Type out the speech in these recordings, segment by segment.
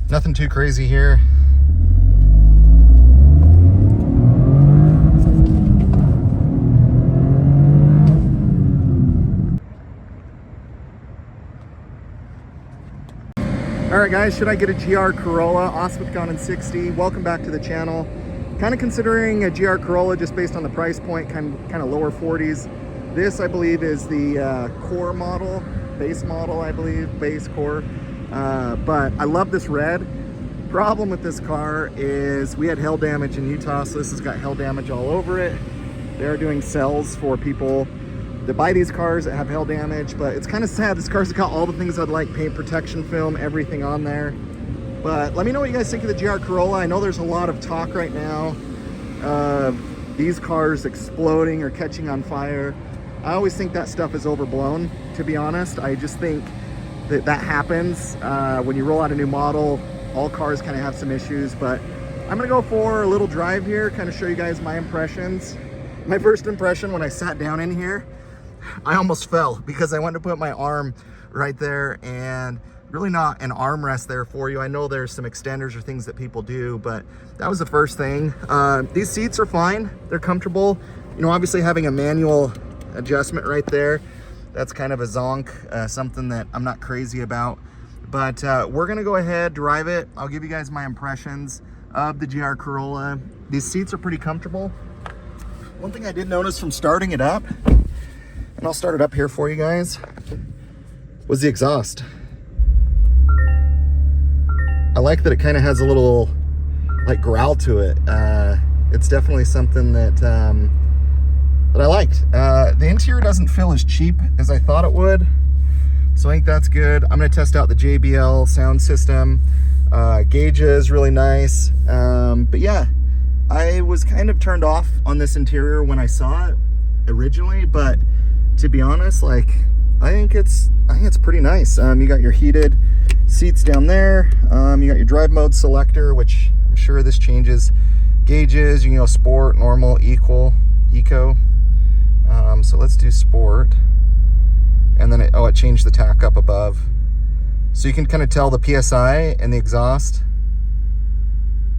Nothing too crazy here. All right, guys, should I get a GR Corolla? Oswald gone in 60. Welcome back to the channel. Kind of considering a GR Corolla just based on the price point, kind of lower 40s. This, I believe, is the core model, base model, I believe, base core. But I love this red. Problem with this car is we had hail damage in Utah, so this has got hail damage all over it. They're doing sales for people that buy these cars that have hail damage, but it's kind of sad. This car's got all the things I'd like, paint protection film, everything on there. But let me know what you guys think of the GR Corolla. I know there's a lot of talk right now of these cars exploding or catching on fire. I always think that stuff is overblown, to be honest. I just think that happens when you roll out a new model. All cars kind of have some issues, but I'm gonna go for a little drive here, kind of show you guys my impressions. My first impression when I sat down in here, I almost fell because I wanted to put my arm right there, and really not an armrest there for you. I know there's some extenders or things that people do, but that was the first thing. These seats are fine, they're comfortable. You know, obviously having a manual adjustment right there, that's kind of a zonk, something that I'm not crazy about. But we're gonna go ahead, drive it. I'll give you guys my impressions of the GR Corolla. These seats are pretty comfortable. One thing I did notice from starting it up, and I'll start it up here for you guys, was the exhaust. I like that it kind of has a little like growl to it. It's definitely something that that I liked. The interior doesn't feel as cheap as I thought it would, so I think that's good. I'm gonna test out the JBL sound system. Gauges, really nice. But yeah, I was kind of turned off on this interior when I saw it originally, but to be honest, like, I think it's pretty nice. You got your heated seats down there. You got your drive mode selector, which I'm sure this changes gauges. You can go sport, normal, eco. So let's do sport. And then it changed the tack up above. So you can kind of tell the PSI and the exhaust.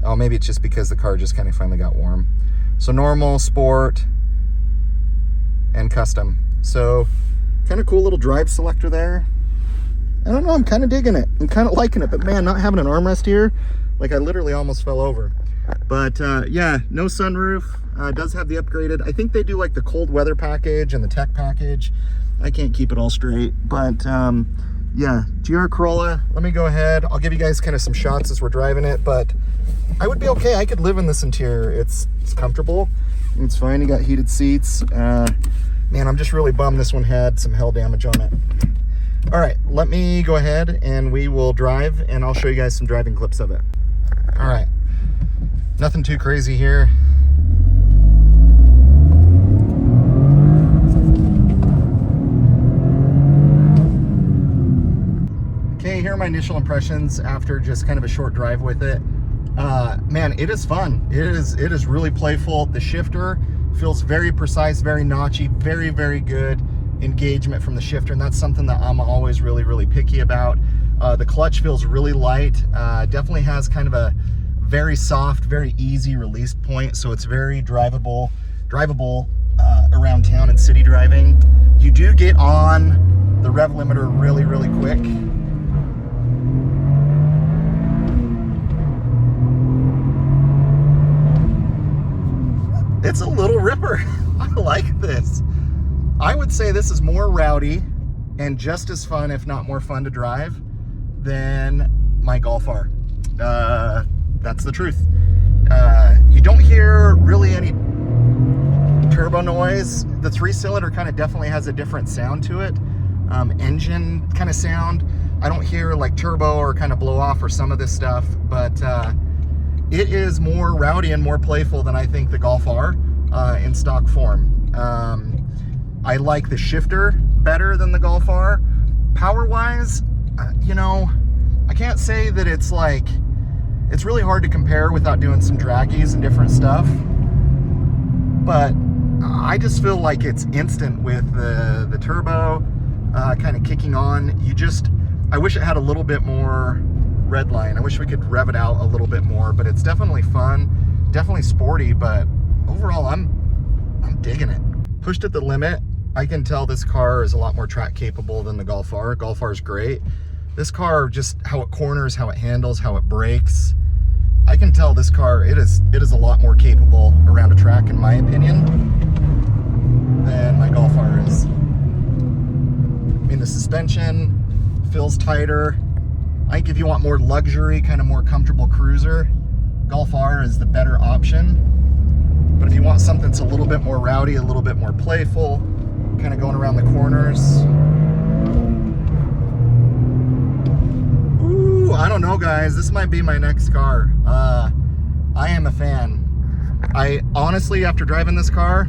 Oh, maybe it's just because the car just kind of finally got warm. So normal, sport, and custom. So kind of cool little drive selector there. I don't know, I'm kind of digging it. I'm kind of liking it, but man, not having an armrest here, like I literally almost fell over. But yeah, no sunroof. It does have the upgraded, I think they do like the cold weather package and the tech package. I can't keep it all straight, but yeah, GR Corolla. Let me go ahead. I'll give you guys kind of some shots as we're driving it, but I would be okay. I could live in this interior. It's comfortable. It's fine. You got heated seats. Man, I'm just really bummed this one had some hail damage on it. All right, let me go ahead and we will drive, and I'll show you guys some driving clips of it. All right, nothing too crazy here. Okay, here are my initial impressions after just kind of a short drive with it. Man, it is fun. It is really playful. The shifter feels very precise, very notchy, very, very good engagement from the shifter, and that's something that I'm always really picky about. The clutch feels really light. Definitely has kind of a very soft, very easy release point, so it's very drivable around town and city driving. You do get on the rev limiter really quick. It's a little ripper. I like this. I would say this is more rowdy and just as fun, if not more fun to drive than my Golf R. That's the truth. You don't hear really any turbo noise. The 3-cylinder kind of definitely has a different sound to it. Engine kind of sound. I don't hear like turbo or kind of blow off or some of this stuff, but it is more rowdy and more playful than I think the Golf R in stock form. I like the shifter better than the Golf R. Power-wise, you know, I can't say that it's like, it's really hard to compare without doing some draggies and different stuff, but I just feel like it's instant with the turbo kind of kicking on. I wish it had a little bit more red line. I wish we could rev it out a little bit more, but it's definitely fun, definitely sporty, but overall I'm digging it. Pushed at the limit. I can tell this car is a lot more track capable than the Golf R. Golf R is great. This car, just how it corners, how it handles, how it brakes, I can tell this car, it is a lot more capable around a track, in my opinion, than my Golf R is. I mean, the suspension feels tighter. I think if you want more luxury, kind of more comfortable cruiser, Golf R is the better option. But if you want something that's a little bit more rowdy, a little bit more playful, kind of going around the corners. Ooh, I don't know, guys. This might be my next car. I am a fan. I honestly, after driving this car,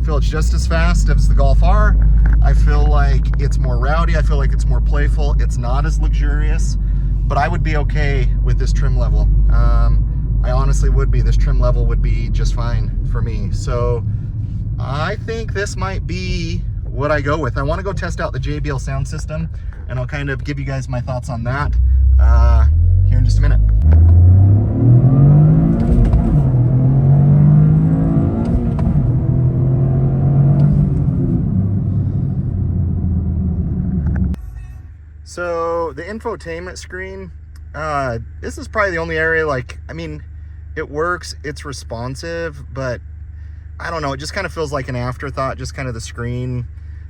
feel it's just as fast as the Golf R. I feel like it's more rowdy. I feel like it's more playful. It's not as luxurious, but I would be okay with this trim level. I honestly would be. This trim level would be just fine for me. So I think this might be what I go with. I want to go test out the JBL sound system, and I'll kind of give you guys my thoughts on that here in just a minute. So the infotainment screen, this is probably the only area, like, I mean, it works, it's responsive, but I don't know, it just kind of feels like an afterthought, just kind of the screen.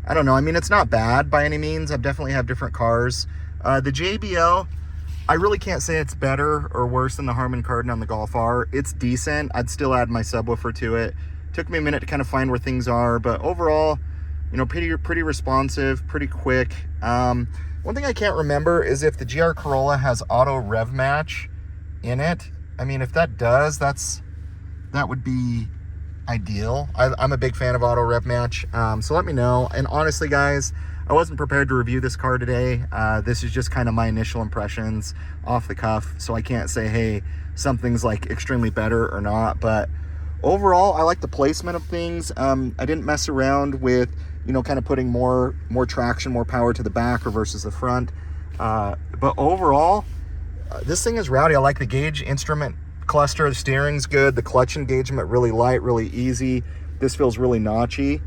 I don't know, I mean, it's not bad by any means. I definitely have different cars. The JBL, I really can't say it's better or worse than the Harman Kardon on the Golf R. It's decent. I'd still add my subwoofer to it. Took me a minute to kind of find where things are, but overall, you know, pretty responsive, pretty quick. One thing I can't remember is if the GR Corolla has auto rev match in it. I mean, if that does, that would be ideal. I'm a big fan of auto rev match, so let me know. And honestly, guys, I wasn't prepared to review this car today. This is just kind of my initial impressions off the cuff, so I can't say, hey, something's like extremely better or not. But overall, I like the placement of things. I didn't mess around with, you know, kind of putting more traction, more power to the back or versus the front. But overall, this thing is rowdy. I like the gauge instrument cluster. The steering's good. The clutch engagement, really light, really easy. This feels really notchy.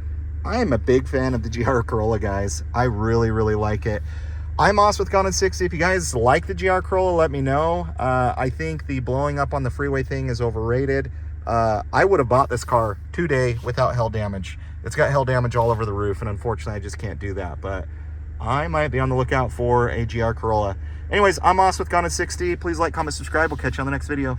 I am a big fan of the GR Corolla, guys. I really like it. I'm Moss with Gone in 60. If you guys like the GR Corolla, let me know. I think the blowing up on the freeway thing is overrated. I would have bought this car today without hail damage. It's got hail damage all over the roof, and unfortunately I just can't do that, but I might be on the lookout for a GR Corolla. Anyways, I'm Moss with Gone in 60. Please like, comment, subscribe. We'll catch you on the next video.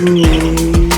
Mm-hmm.